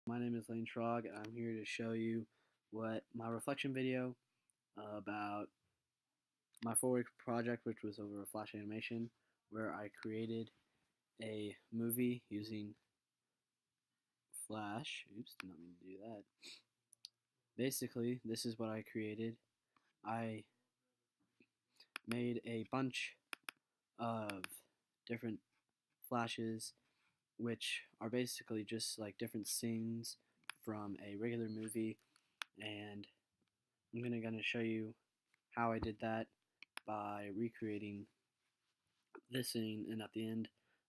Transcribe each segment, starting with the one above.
My name is Lane Schrog, and I'm here to show you what my reflection video about my 4-week project, which was over a Flash animation, where I created a movie using Flash. Oops, did not mean to do that. Basically, this is what I created. I made a bunch of different flashes, which are basically just like different scenes from a regular movie, and I'm gonna show you how I did that by recreating this scene, and at the end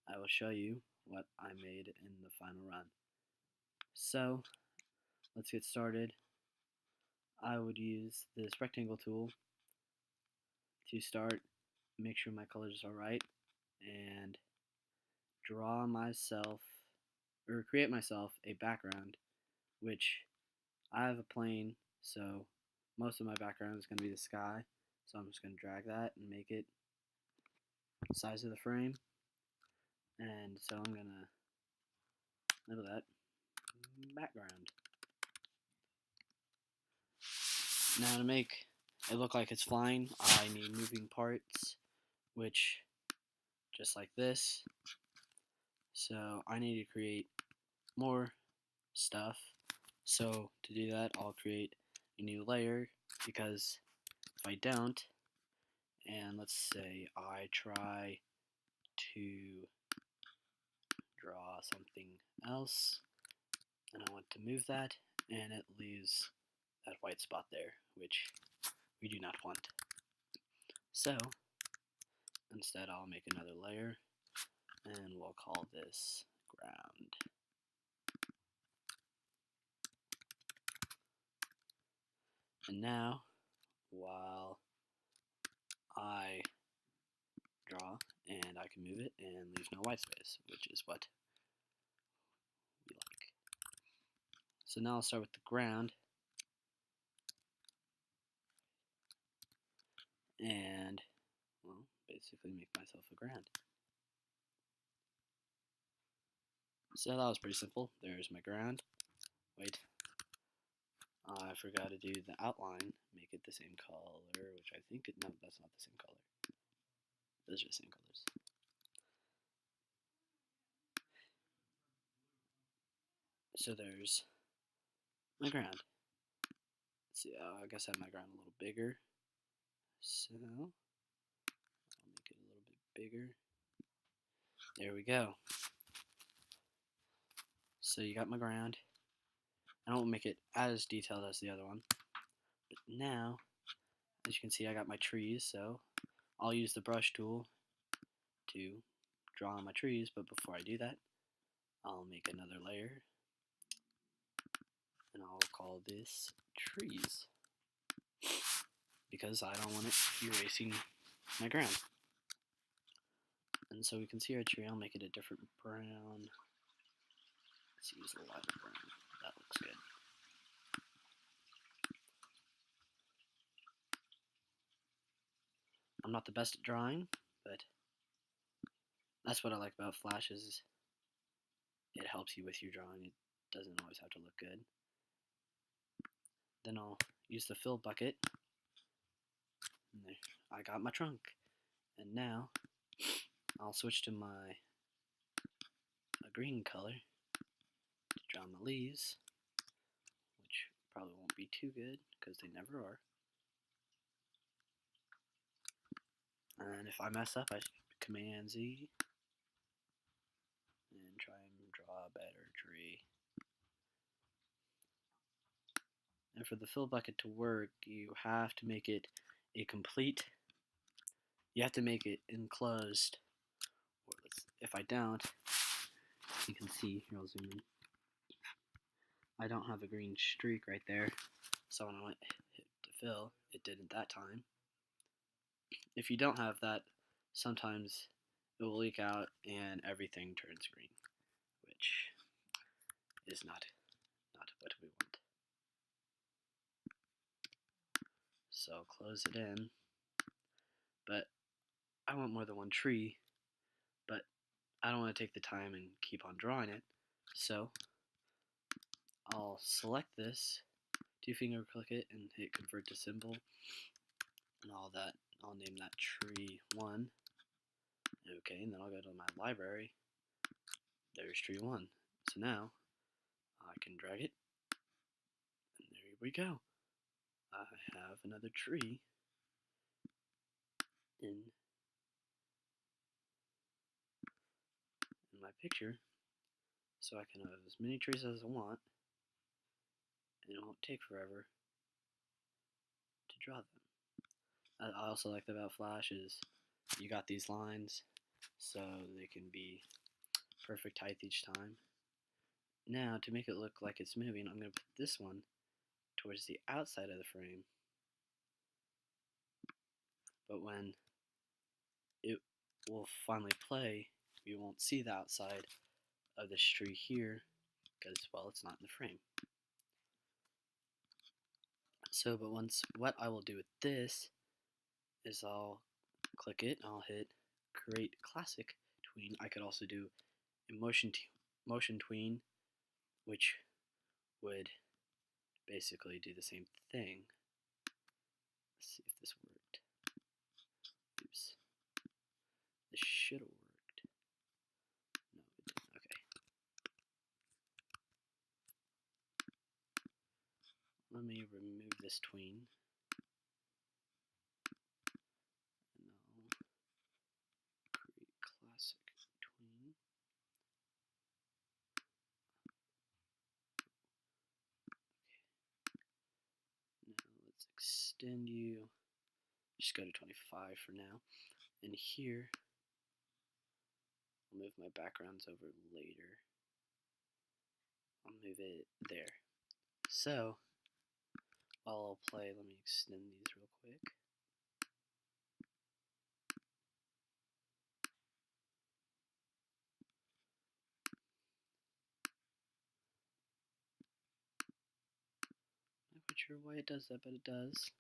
I will show you what I made in the final run. So let's get started. I would use this rectangle tool to start, make sure my colors are right, and draw myself or create myself a background, which I have a plane, so most of my background is going to be the sky. So I'm just going to drag that and make it size of the frame. And so I'm going to label that background. Now to make it look like it's flying, I need moving parts, which just like this. So I need to create more stuff. So to do that, I'll create a new layer, because if I don't, and let's say I try to draw something else, and I want to move that, and it leaves that white spot there, which we do not want. So instead I'll make another layer, and we'll call this ground. And now, while I draw, and I can move it and leave no white space, which is what we like. So now I'll start with the ground, and well, basically make myself a ground. So that was pretty simple. There's my ground. Wait, I forgot to do the outline, make it the same color, which I think, no, that's not the same color. Those are the same colors. So there's my ground. Let's see, I guess I have my ground a little bigger. So I'll make it a little bit bigger. There we go. So you got my ground. I don't make it as detailed as the other one. But now, as you can see, I got my trees, so I'll use the brush tool to draw on my trees, but before I do that, I'll make another layer, and I'll call this trees, because I don't want it erasing my ground. And so we can see our tree. I'll make it a different brown. Let's use a lighter brown. That looks good. I'm not the best at drawing, but that's what I like about Flash, is it helps you with your drawing. It doesn't always have to look good. Then I'll use the fill bucket. And there, I got my trunk. And now I'll switch to my green color to draw my leaves, which probably won't be too good because they never are. And if I mess up, I Command Z and try and draw a better tree. And for the fill bucket to work, you have to make it a complete, you have to make it enclosed. If I don't, you can see, here I'll zoom in, I don't have a green streak right there, so when I went hit to fill, it didn't that time. If you don't have that, sometimes it will leak out and everything turns green, which is not what we want. So close it in, but I want more than one tree, but I don't want to take the time and keep on drawing it, so I'll select this, two-finger click it, and hit convert to symbol, and all that. I'll name that tree 1. Okay, and then I'll go to my library. There's tree 1. So now I can drag it, and there we go. I have another tree in my picture, so I can have as many trees as I want, and it won't take forever to draw them. I also like about Flash is you got these lines, so they can be perfect height each time. Now, to make it look like it's moving, I'm going to put this one towards the outside of the frame. But when it will finally play, you won't see the outside of this tree here because, well, it's not in the frame. So, but what I will do with this is I'll click it, I'll hit create classic tween. I could also do a motion tween, which would basically do the same thing. Let's see if this worked. Oops. This should have worked. No, it didn't. Okay. Let me remove this tween. And I'll create classic tween. Okay. Now let's extend you. Just go to 25 for now. And here, I'll move my backgrounds over later. I'll move it there. So, while I'll play, let me extend these real quick. Not quite sure why it does that, but it does.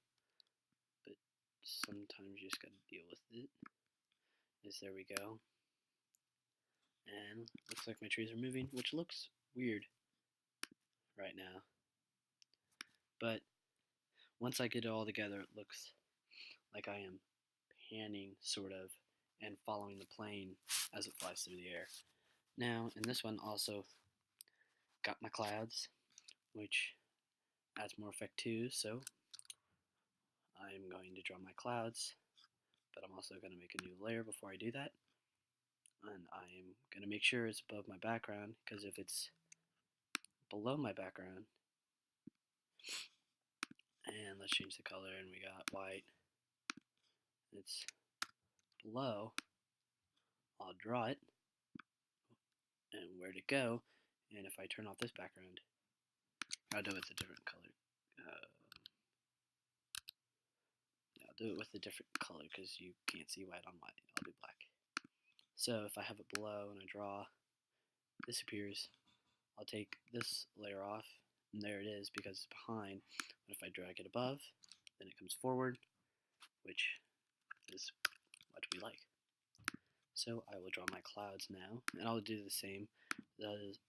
But sometimes you just gotta deal with it. There we go. And looks like my trees are moving, which looks weird right now. But once I get it all together, it looks like I am panning, sort of, and following the plane as it flies through the air. Now, in this one, also got my clouds, which adds more effect too, so I'm going to draw my clouds, but I'm also going to make a new layer before I do that. And I'm going to make sure it's above my background, because if it's below my background, and let's change the color, and we got white, it's below, I'll draw it, and where to go, and if I turn off this background, I'll do it with a different color. I'll do it with a different color, because you can't see white on white. I'll do black. So if I have it below and I draw, this appears. I'll take this layer off, and there it is because it's behind. But if I drag it above, then it comes forward, which is what we like. So I will draw my clouds now, and I'll do the same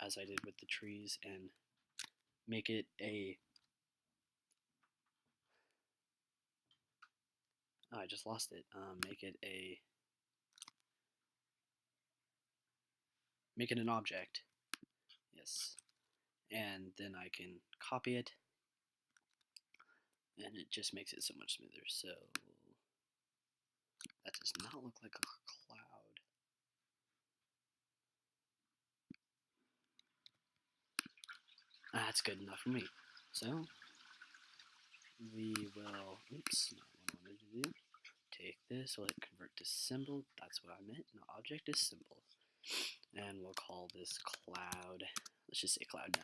as I did with the trees and make it a... Oh, I just lost it. Make it an object. Yes. And then I can copy it, and it just makes it so much smoother. So that does not look like a cloud. That's good enough for me. So we will, oops, not what I wanted to do. Take this, we'll hit convert to symbol. That's what I meant. No, object is symbol. And we'll call this cloud. Let's just say cloud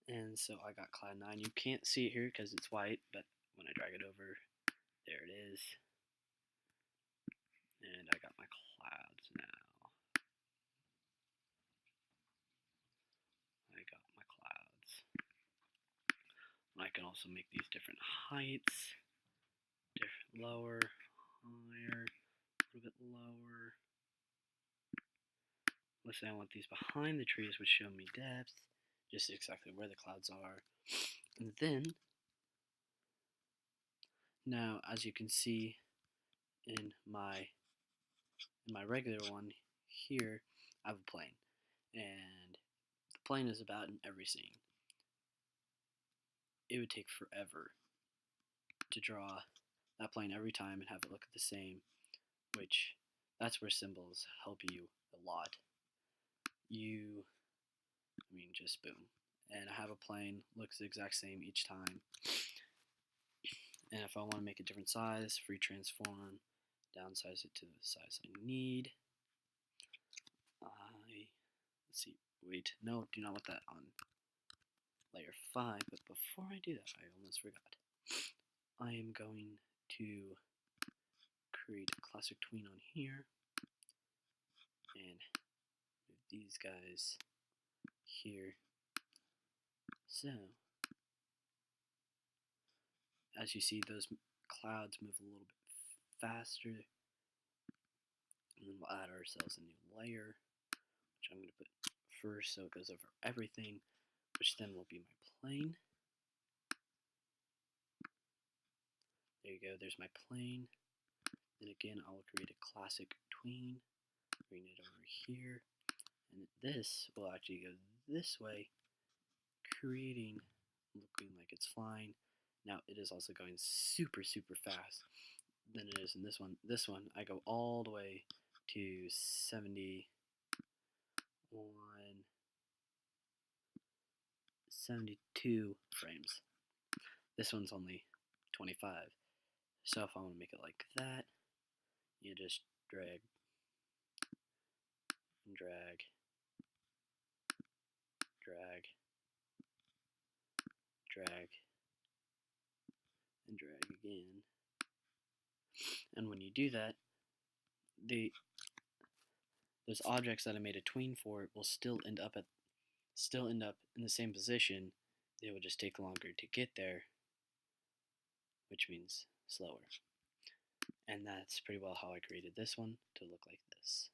9. And so I got cloud 9. You can't see it here because it's white, but when I drag it over, there it is. And I got my clouds now. I got my clouds. I can also make these different heights. Different lower, higher, a little bit lower. Let's say I want these behind the trees, which show me depth. just exactly where the clouds are. And then, now as you can see in my regular one here, I have a plane, and the plane is about in every scene. It would take forever to draw that plane every time and have it look the same, which that's where symbols help you a lot. Just boom. And I have a plane, looks the exact same each time. And if I want to make a different size, free transform, downsize it to the size I need. Let's see, wait, no, do not want that on layer 5, but before I do that, I almost forgot. I am going to create a classic tween on here, and move these guys here. So, as you see, those clouds move a little bit faster, and then we'll add ourselves a new layer, which I'm going to put first so it goes over everything, which then will be my plane. There you go, there's my plane. Then again, I will create a classic tween, bring it over here, and this will actually go this way, creating, looking like it's flying. Now it is also going super fast than it is in this one. This one, I go all the way to 72 frames. This one's only 25. So if I want to make it like that, you just drag and drag, drag, drag, and drag again. And when you do that, those objects that I made a tween for will still end up in the same position. It will just take longer to get there, which means slower. And that's pretty well how I created this one to look like this.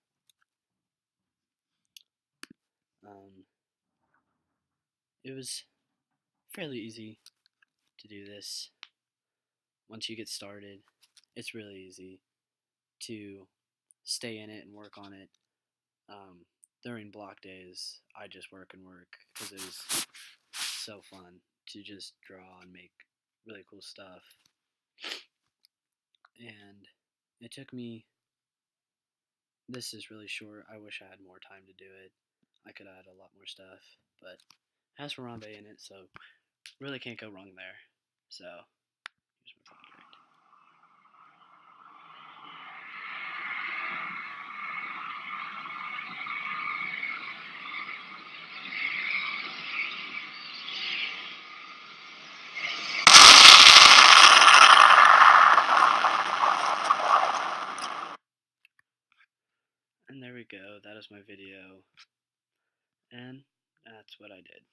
It was fairly easy to do this. Once you get started, it's really easy to stay in it and work on it. During block days, I just work and work because it was so fun to just draw and make really cool stuff. And it took me, this is really short, I wish I had more time to do it. I could add a lot more stuff, but it has Harambe in it, so really can't go wrong there. So, here's my project. And there we go, that is my video, and that's what I did.